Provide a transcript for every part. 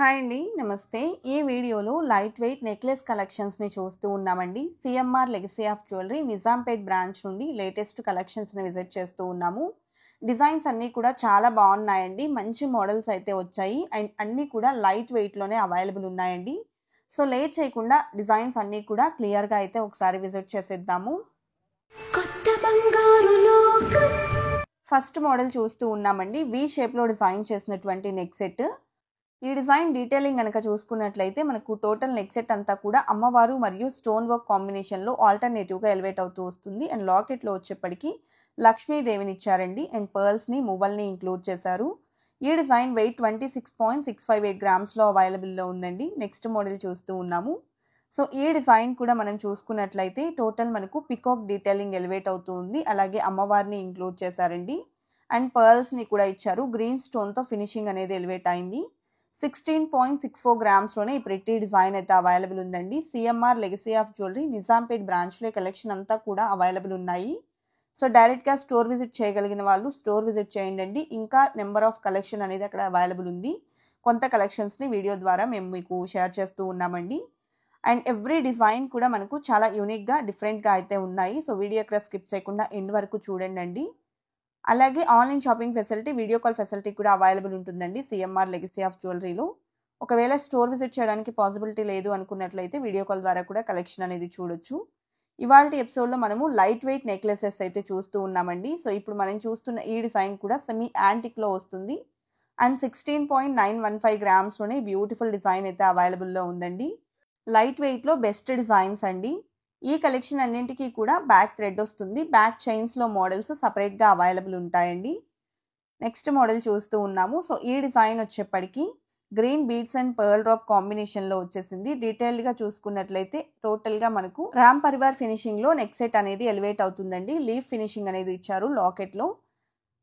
Hi అండి. నమస్తే. ఈ వీడియోలో లైట్ వెయిట్ నెక్లెస్ కలెక్షన్స్‌ని చూస్తూ ఉన్నామండి. CMR legacy of jewellery Nizampet branch నుండి లేటెస్ట్ కలెక్షన్స్‌ని విజిట్ చేస్తూ ఉన్నాము. డిజైన్స్ అన్నీ కూడా చాలా బాగున్నాయండి. మంచి మోడల్స్ అయితే వచ్చాయి. అండ్ అన్నీ కూడా లైట్ వెయిట్‌లోనే అవైలబుల్ ఉన్నాయండి. సో లేట్ చేయకుండా డిజైన్స్ అన్నీ కూడా క్లియర్‌గా అయితే ఒకసారి విజిట్ చేసేద్దాము. కొత్త బంగారు లోకం. ఫస్ట్ మోడల్ చూస్తూ ఉన్నామండి. వి షేప్‌లో డిజైన్ చేసినటువంటి నెక్ సెట్. ఈ డిజైన్ డీటెయిలింగ్ గనక చూసుకున్నట్లయితే మనకు టోటల్ నెక్ సెట్ అంతా కూడా అమ్మవారు మరియు స్టోన్ వర్క్ కాంబినేషన్‌లో ఆల్టర్‌నేటివ్‌గా ఎలివేట్ అవుతూ వస్తుంది. అండ్ లాకెట్‌లో వచ్చేప్పటికి లక్ష్మీదేవిని ఇచ్చారండి. అండ్ పర్ల్స్‌ని, మువ్వల్ని ఇంక్లూడ్ చేశారు. ఈ డిజైన్ వెయిట్ 26.658 గ్రామ్స్‌లో అవైలబుల్‌లో ఉందండి. నెక్స్ట్ మోడల్ చూస్తూ ఉన్నాము. సో ఈ డిజైన్ కూడా మనం చూసుకున్నట్లయితే టోటల్ మనకు పికాక్ డీటెయిలింగ్ ఎలివేట్ అవుతూ ఉంది. అలాగే అమ్మవారిని ఇంక్లూడ్ చేశారండి. అండ్ పర్ల్స్‌ని కూడా ఇచ్చారు. గ్రీన్ స్టోన్‌తో ఫినిషింగ్ అనేది ఎలివేట్ అయింది. 16.64 గ్రామ్స్‌లోనే ఈ ప్రిటీ డిజైన్ అయితే అవైలబుల్ ఉందండి. CMR legacy of jewellery Nizampet బ్రాంచ్‌లో కలెక్షన్ అంతా కూడా అవైలబుల్ ఉన్నాయి. సో డైరెక్ట్‌గా స్టోర్ విజిట్ చేయగలిగిన వాళ్ళు స్టోర్ విజిట్ చేయండి. ఇంకా నెంబర్ ఆఫ్ కలెక్షన్ అనేది అక్కడ అవైలబుల్ ఉంది. కొంత కలెక్షన్స్‌ని వీడియో ద్వారా మేము మీకు షేర్ చేస్తూ ఉన్నామండి. అండ్ ఎవ్రీ డిజైన్ కూడా మనకు చాలా యూనిక్‌గా, డిఫరెంట్‌గా అయితే ఉన్నాయి. సో వీడియో ఎక్కడ స్కిప్ చేయకుండా ఎండ్ వరకు చూడండి. అలాగే online shopping facility, video call facility కూడా అవైలబుల్ ఉంటుందండి సీఎంఆర్ లెగసీ ఆఫ్ జ్యువెలరీలో. ఒకవేళ స్టోర్ విజిట్ చేయడానికి పాసిబిలిటీ లేదు అనుకున్నట్లయితే వీడియో కాల్ ద్వారా కూడా కలెక్షన్ అనేది చూడొచ్చు. ఇవాల్టి ఎపిసోడ్‌లో మనము లైట్ వెయిట్ నెక్లెసెస్ అయితే చూస్తూ ఉన్నామండి. సో ఇప్పుడు మనం చూస్తున్న ఈ డిజైన్ కూడా సెమీ యాంటిక్‌లో వస్తుంది. అండ్ 16.915 గ్రామ్స్‌లోనే బ్యూటిఫుల్ డిజైన్ అయితే అవైలబుల్‌లో ఉందండి. లైట్ వెయిట్‌లో బెస్ట్ డిజైన్స్ అండి. ఈ కలెక్షన్ అన్నింటికి కూడా బ్యాక్ థ్రెడ్ వస్తుంది. బ్యాక్ చైన్స్‌లో మోడల్స్ సెపరేట్‌గా అవైలబుల్ ఉంటాయండి. నెక్స్ట్ మోడల్ చూస్తూ ఉన్నాము. సో ఈ డిజైన్ వచ్చేప్పటికి green beads and pearl drop కాంబినేషన్‌లో వచ్చేసింది. డీటెయిల్డ్‌గా చూసుకున్నట్లయితే టోటల్‌గా మనకు రామ్ పరివార్ ఫినిషింగ్‌లో నెక్ సెట్ అనేది ఎలివేట్ అవుతుందండి. లీఫ్ ఫినిషింగ్ అనేది ఇచ్చారు లాకెట్‌లో.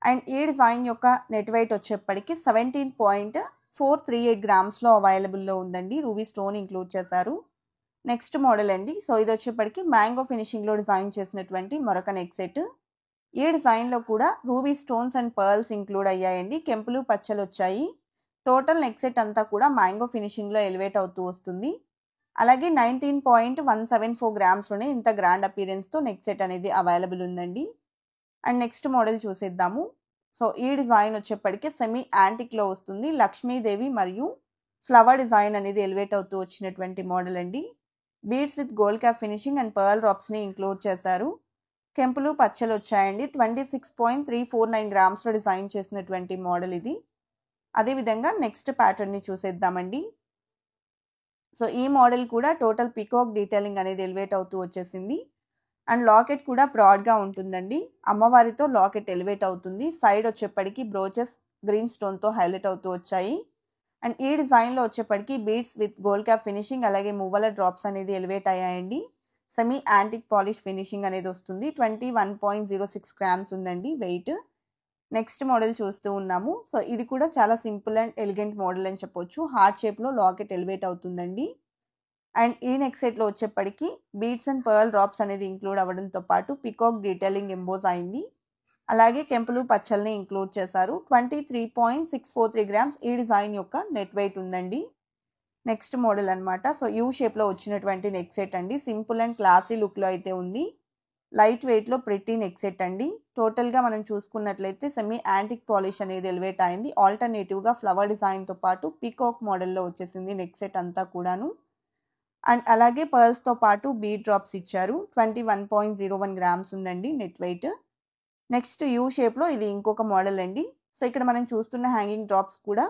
అండ్ ఈ డిజైన్ యొక్క నెట్ వెయిట్ వచ్చేప్పటికి 17.438 గ్రామ్స్‌లో అవైలబుల్‌లో ఉందండి. రూబీ స్టోన్ ఇంక్లూడ్ చేశారు. నెక్స్ట్ మోడల్ అండి. సో ఇది వచ్చేప్పటికి మ్యాంగో ఫినిషింగ్‌లో డిజైన్ చేసినటువంటి మరొక నెక్ సెట్. ఈ డిజైన్‌లో కూడా ruby stones and pearls include అయ్యాయండి. కెంపులు, పచ్చలు వచ్చాయి. టోటల్ నెక్ సెట్ అంతా కూడా మ్యాంగో ఫినిషింగ్‌లో ఎలివేట్ అవుతూ వస్తుంది. అలాగే 19.174 గ్రామ్స్‌లోనే ఇంత గ్రాండ్ అపియరెన్స్‌తో నెక్ సెట్ అనేది అవైలబుల్ ఉందండి. అండ్ నెక్స్ట్ మోడల్ చూసేద్దాము. సో ఈ డిజైన్ వచ్చేప్పటికి సెమీ యాంటిక్‌లో వస్తుంది. లక్ష్మీదేవి మరియు ఫ్లవర్ డిజైన్ అనేది ఎలివేట్ అవుతూ వచ్చినటువంటి మోడల్ అండి. Beads with gold cap finishing and pearl డ్రాప్స్‌ని ఇంక్లూడ్ చేశారు. కెంపులు, పచ్చలు వచ్చాయండి. 26.349 గ్రామ్స్‌లో డిజైన్ చేసినటువంటి మోడల్ ఇది. అదేవిధంగా నెక్స్ట్ ప్యాటర్న్‌ని చూసేద్దామండి. సో ఈ మోడల్ కూడా టోటల్ పికాక్ డీటెయిలింగ్ అనేది ఎలివేట్ అవుతూ వచ్చేసింది. అండ్ లాకెట్ కూడా బ్రాడ్‌గా ఉంటుందండి. అమ్మవారితో లాకెట్ ఎలివేట్ అవుతుంది. సైడ్ వచ్చేప్పటికి బ్రోచెస్ గ్రీన్ స్టోన్‌తో హైలైట్ అవుతూ వచ్చాయి. అండ్ ఈ డిజైన్‌లో వచ్చేప్పటికి beads with gold cap finishing అలాగే మువ్వల డ్రాప్స్ అనేది ఎలివేట్ అయ్యాయండి. సెమీ యాంటిక్ పాలిష్ ఫినిషింగ్ అనేది వస్తుంది. 21.06 గ్రామ్స్ ఉందండి వెయిట్. నెక్స్ట్ మోడల్ చూస్తూ ఉన్నాము. సో ఇది కూడా చాలా సింపుల్ అండ్ ఎలిగెంట్ మోడల్ అని చెప్పొచ్చు. హార్ట్ షేప్‌లో లాకెట్ ఎలివేట్ అవుతుందండి. అండ్ ఈ నెక్ సెట్‌లో వచ్చేప్పటికి బీడ్స్ అండ్ పర్ల్ డ్రాప్స్ అనేది ఇంక్లూడ్ అవ్వడంతో పాటు పికాక్ డీటెయిలింగ్ ఎంబోస్ అయింది. అలాగే కెంపులు, పచ్చల్ని ఇంక్లూడ్ చేశారు. 23.643 గ్రామ్స్ ఈ డిజైన్ యొక్క నెట్ వెయిట్ ఉందండి. నెక్స్ట్ మోడల్ అన్నమాట. సో యూ షేప్‌లో వచ్చినటువంటి నెక్ సెట్ అండి. సింపుల్ అండ్ క్లాసీ లుక్‌లో అయితే ఉంది. లైట్ వెయిట్‌లో ప్రిటీ నెక్ సెట్ అండి. టోటల్‌గా మనం చూసుకున్నట్లయితే సెమీ యాంటిక్ పాలిష్ అనేది ఎలివేట్ అయింది. ఆల్టర్‌నేటివ్‌గా ఫ్లవర్ డిజైన్‌తో పాటు పీకాక్ మోడల్‌లో వచ్చేసింది నెక్ సెట్ అంతా కూడాను. అండ్ అలాగే పర్ల్స్‌తో పాటు బీడ్ డ్రాప్స్ ఇచ్చారు. 21.01 గ్రామ్స్ ఉందండి నెట్ వెయిట్. నెక్స్ట్ యూ షేప్‌లో ఇది ఇంకొక మోడల్ అండి. సో ఇక్కడ మనం చూస్తున్న హ్యాంగింగ్ డ్రాప్స్ కూడా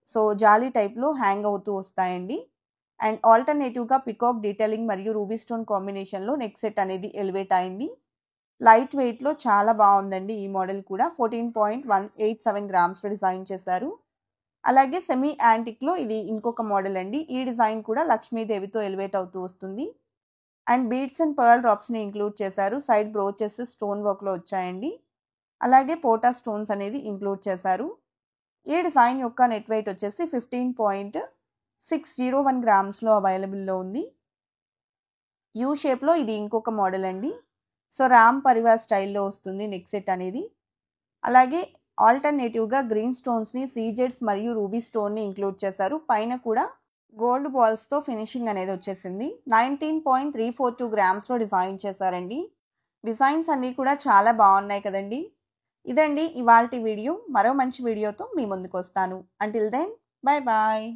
సో జాలీ టైప్‌లో హ్యాంగ్ అవుతూ వస్తాయండి. అండ్ ఆల్టర్‌నేటివ్‌గా పికాక్ డీటెయిలింగ్ మరియు రూబీ స్టోన్ కాంబినేషన్‌లో నెక్ సెట్ అనేది ఎలివేట్ అయింది. లైట్ వెయిట్‌లో చాలా బాగుందండి ఈ మోడల్ కూడా. 14.187 గ్రామ్స్‌లో డిజైన్ చేశారు. అలాగే సెమీ యాంటిక్‌లో ఇది ఇంకొక మోడల్ అండి. ఈ డిజైన్ కూడా లక్ష్మీదేవితో ఎలివేట్ అవుతూ వస్తుంది. అండ్ బీడ్స్ అండ్ పర్ల్ డ్రాప్స్‌ని ఇంక్లూడ్ చేశారు. సైడ్ బ్రోచెస్ స్టోన్ వర్క్‌లో వచ్చాయండి. అలాగే పోటా స్టోన్స్ అనేది ఇంక్లూడ్ చేశారు. ఈ డిజైన్ యొక్క నెట్ వెయిట్ వచ్చేసి 15.601 గ్రామ్స్‌లో అవైలబుల్‌లో ఉంది. యూ షేప్‌లో ఇది ఇంకొక మోడల్ అండి. సో రామ్ పరివార్ స్టైల్‌లో వస్తుంది నెక్ సెట్ అనేది. అలాగే ఆల్టర్నేటివ్గా గ్రీన్ స్టోన్స్ని సీజెడ్స్ మరియు రూబీ స్టోన్ని ఇంక్లూడ్ చేశారు. పైన కూడా గోల్డ్ బాల్స్తో ఫినిషింగ్ అనేది వచ్చేసింది. 19.342 గ్రామ్స్లో డిజైన్ చేశారండి. డిజైన్స్ అన్నీ కూడా చాలా బాగున్నాయి కదండి. ఇదండి ఇవాల్టి వీడియో. మరో మంచి వీడియోతో మీ ముందుకు వస్తాను. Until then bye bye.